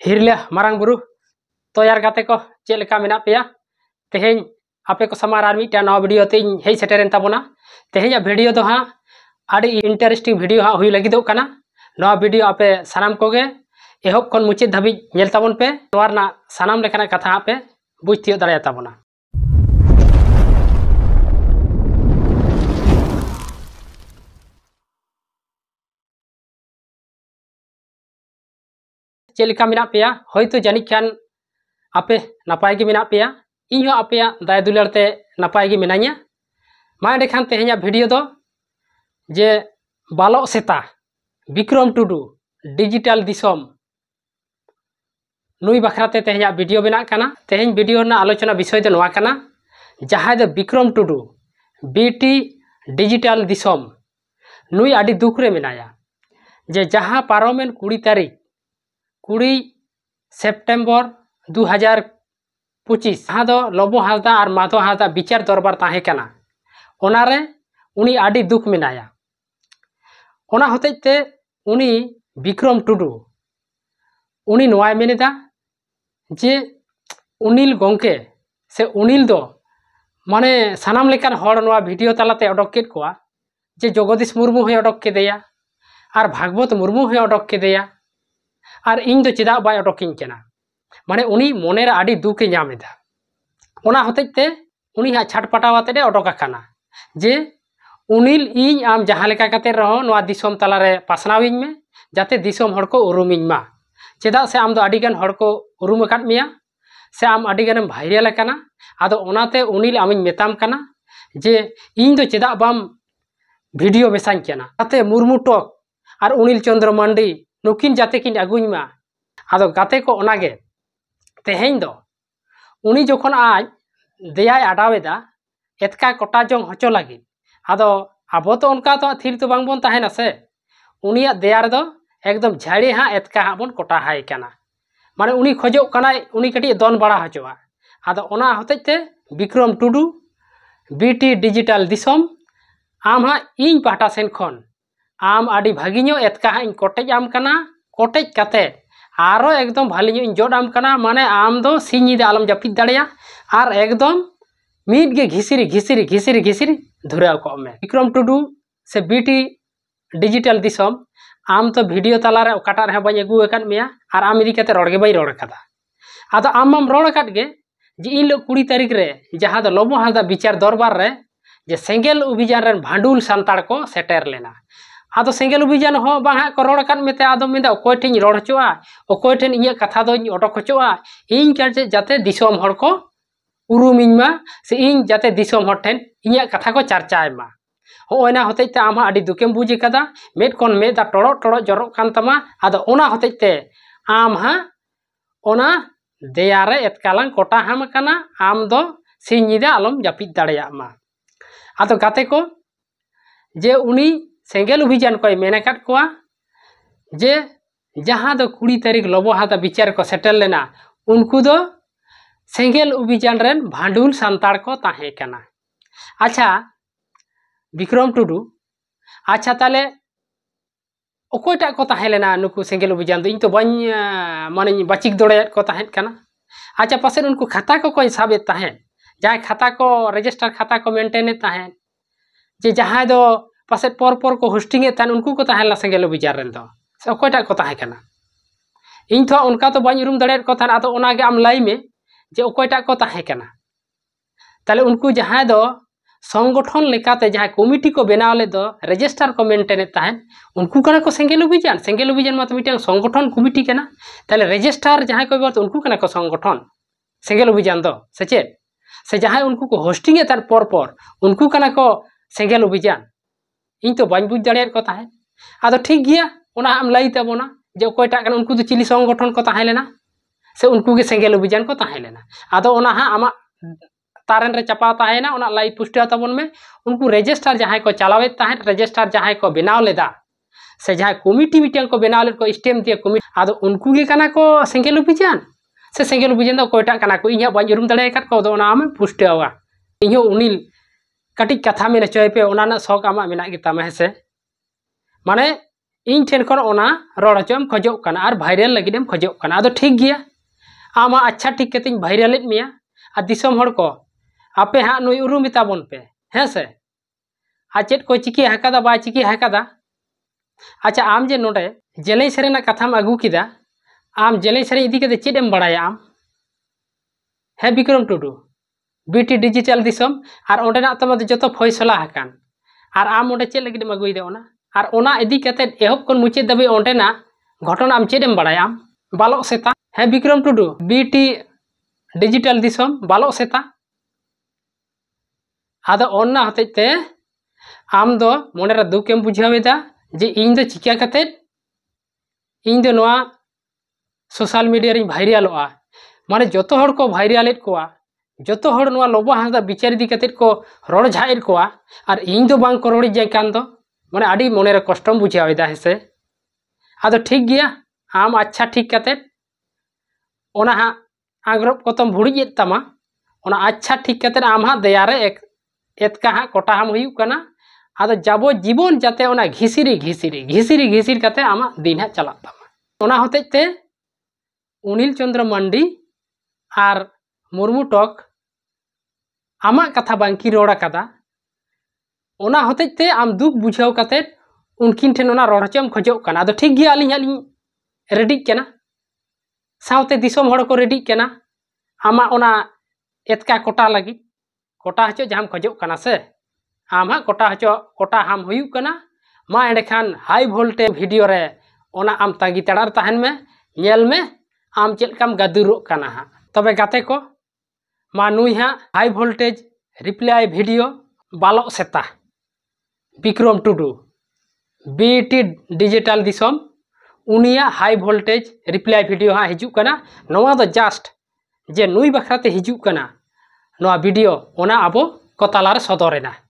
हिरले मारांग बुरु तो यार गाते को चेक लेका मेना पेया तेहें आपे को समार आर मिटा नवा वीडियो ते हेज सेटेरेन ताबोना तेहें वीडियो दो हाँ आड़ी इंटरेस्टिंग वीडियो हाँ हुई लगी दो कना नवा वीडियो आपे सानाम कोगे एहब कोन मुचित धाबी नेल ताबोन पे नवार ना सानाम लेकाना कथा आपे बुझ तियो दाड़े ताबोना। चेलिका मिना पेया होयतो जानी खान आपे नपाय गे मिना पेया इन हो आपे दाय दुलारते नपाय गे मिनाया मा एंडे खान तेहें वीडियो दो जे बालो सेता विक्रम टुडू डिजिटल दिसोम नुई बखराते तेहें वीडियो बना काना तेहें वीडियो ना आलोचना विषय दो नवा काना जहां दो विक्रम टुडू बीटी डिजिटल दिसोम नुई आडी दुख रे मिनाया जे जहां पारोमेन 20 तारीख 20 सेप्टेम्बर 2025 जहां दो लोबो हासदा और माधो हासदा विचार दरबार ताहे काना ओनारे उनी आडी दुख मिनाया ओना होतेते उनी विक्रम टुडू उनी नोवाय मेनेदा जे उनिल गोंके से उनिल दो माने सानाम लेकान हर नोवा वीडियो तालाते अडक केद कोआ जे जगदीश मुर्मू हे अडक केदेया और भागवत मुर्मू हे अडक केदेया और इन दो चेदा बाय अडकिन केना माने उनी मोनेर आडी दुखे नामेदा ओना होतेते उनी हा छाटपटावाते अडक आकाना जे उनिल इन आम जहां लेका काते रहो नोवा दिसोम तलारे पासनाविन में जाते दिसोम हड़ को उरुमिन मा चेदा से आम दो आडीगान हड़ को उरुम अकाद मिया से आम आडीगानम भाइरल आकाना आदो ओनाते उनिल आमिन मेताम काना जे इन दो चेदा बाम वीडियो बेसाइन केना जाते मुर्मू टक और उनिल चंद्र मांडी नुकिन जाते किन अगुइन मा आदो गाते को ओनागे तेहें दो उनी जोखन आज देयाय आडावेदा एतका कोटा जोंग हचो लगी आदो आबो तो उनका तो थिर तो बांग बोन ताहेना से उनिया देयार दो एकदम झाड़ी हाँ एतका हाँ बोन कोटा हाय काना माने उनी खोजो काना उनी कटी दोन बड़ा हचोआ आदो ओना होतेते विक्रम टुडू बीटी डिजिटल दिसोम आम हाँ इन पाटा सेन खन आम आडी भागिनो एतका हाँ इन कोटेज आम काना कोटेज काते आरो एकदम भालिनो इन जोड आम काना माने आम दो सिनीदा आलम जापिद दाड़िया और एकदम मीट गे घिसिरी घिसिरी घिसिरी घिसिरी धुराव को में विक्रम टुडू से बीटी डिजिटल दिसोम आम तो वीडियो तालारे ओकाटा रे बाई अगु अकान मिया और आम इदी काते रोड़गे बाई रोड़ कदा आदो आम रोड़ अकाद गे जे इन लो 20 तारीख रे जहां दो लोबो हासदा विचार दरबार रे जे सेंगेल अभियान रेन भांडुल सांताड़ को सेटेर लेना आदो सेंगेल अभियान हो बाहा को रोड़ अकान मेते आदो मेदा ओकोय ठेन रोड़ हचोआ ओकोय ठेन इया कथा दो अडक हचोआ इन काजे जाते दिसोम हड़ को उरुमिन मा से इन जाते दिसोम हड़ ठेन इया कथा को चर्चाय मा होना होतेते आम आडी दुकेम बुझ कदा मेद कोन मेदा टोड़ो टोड़ो जरो कान तमा आदो ओना होतेते आम हा ओना देयारे एतकालां कोटा हाम काना आम दो सिनीदा आलम जापिद दाड़िया मा आदो गाते को जे उनी सेंगेल अभियान को मेन अकाद कोआ जे जहां दो 20 तारीख लोबो हादा विचार को सेटल लेना उनको दो सेंगेल अभियान रेन भांडुल सांताड़ को ताहे काना। अच्छा विक्रम टुडू अच्छा ताले ओकोयटा को ताहे लेना नुकु सेंगेल अभियान दो इन तो बाñ माने बाचिक दौड़े को ताहे काना अच्छा पासे उनको खाता को कोई साबे ताहे जहां खाता को रजिस्टर खाता को मेंटेन ताहे जे जहां दो पासे पर को होस्टिंग तान उनको को ताहे ला सेंगेल अभियान रेन दो से ओकोयटा को ताहे काना इन तो उनका तो बाñ उरुम दौड़े को तान आदो ओनागे आम लाई में जे ओकोयटा को ताहे काना ताले उनको जहां दो संगठन लेकाते जहां कमिटी को बनाव ले दो रजिस्टर को मेंटेन ताहेन उनको कना को सेंगेल अभियान मत मिटांग संगठन कमिटी कना ताले रजिस्टर जहां को बत उनको कना को संगठन सेंगेल अभियान दो सेचे से जहां उनको को होस्टिंग तार पर उनको कना को सेंगेल अभियान इन तो बाñ बुझ दाड़े को ताहे आदो ठीक गया ओना आम लाई ताबोना जे ओकोयटा कना उनको तो चिली संगठन को ताहे लेना से उनको के सेंगेल अभियान को ताहे लेना आदो ओना हा आमा तारन रे चपा ताहेना ओना लाई पुष्टा तबन में उनको रजिस्टर जहां को चलावे ताहे रजिस्टर जहां को बनाव लेदा से जहां कमिटी मीटिंग को बनाव ले को स्टेम दिया कमिटी आदो उनको के कना को सेंगेल अभियान से सेंगेल अभियान दो कोयटा कना को इया बाñ उरुम दाड़े काट को दो ओना आम पुष्टावा इयो उनिल कटी कथा में चोय पे ओना ना शौक आमा मेना गे तामे से माने इन ठेन खन ओना रड़ हचोम खोजोग कना और भाइरल लगिद एम खोजोग कना आदो ठीक गया आमा अच्छा ठीक कतें भाइरल मिया और दिसम हर को आपे हाँ नुई उरुम ताबन पे हैं से आ चेत को चिकी हकादा बा चिकी हकादा अच्छा आम जे नोडे जेले सेरेना कथाम आगू किदा आम जेले सेरे इदी कते चेत एम बड़ाया आम है विक्रम टुडू बीटी डिजिटल दिसम और ओंडेना तम जतो फैसला हकान और आम ओंडे चेत लगिद एम आगुइदा ओना और ओना इदी कते एहब कोन मुचे दबे ओंडेना घटना आम चेत एम बड़ाया आम बालो सेता है विक्रम टुडू बीटी डिजिटल दिसम बालो सेता आदो ओन्ना हतेते आम दो मोनेरा दुकेम बुझावेदा जे इन दो चिका कते इन दो नोआ सोशल मीडिया रे भाइरलोआ माने जतो हर को भाइरलेट कोआ जतो हर नोआ लोबो हासदा बिचार दी कते को रोड झाइर कोआ और इन दो बांग को रोडी जाय कान दो माने आडी मोनेरा कष्टम बुझावेदा हेसे आदो ठीक गया आम अच्छा ठीक कते ओना हा आग्रब कोतम भुड़ी तमा ओना अच्छा ठीक कते आम हा दयारे एक एतका हाँ कोटा हम हुई कना आदो जाबो जीवन जाते ओना घिसिरी घिसिरी घिसिरी घिसिर कते आमा दिन हा चला तमा ओना होतेते उनिल चंद्र मंडी और मुर्मू टक आमा कथा बांकी रोड़ा कदा ओना होतेते आम दुख बुझाव कते उनकिन ठेन ओना रोड़ हचोम खोजोग कना आदो ठीक गया आलिं आलिं रेडी कना सावते दिसोम हड़ को रेडी कना आमा ओना एतका कोटा लगी कोटा हचो जहां खोजोग कना से आम हाँ कोटा हचो कोटा हम हुई कना मा एंडेखान हाई वोल्टेज वीडियो रे ओना आम तागी तड़ार तहन में नेल में आम चेलकाम गादुरो कना हाँ तबे गाते को मा नुई हाँ हाई वोल्टेज रिप्लाई वीडियो बालो सेता विक्रम टुडू बीटी डिजिटल दिसम उनिया हाई वोल्टेज रिप्लाई वीडियो हाँ हिजू कना नोआ दो जस्ट जे नुई बखराते हिजू कना नोआ वीडियो ओना आबो को तालार सदरेना।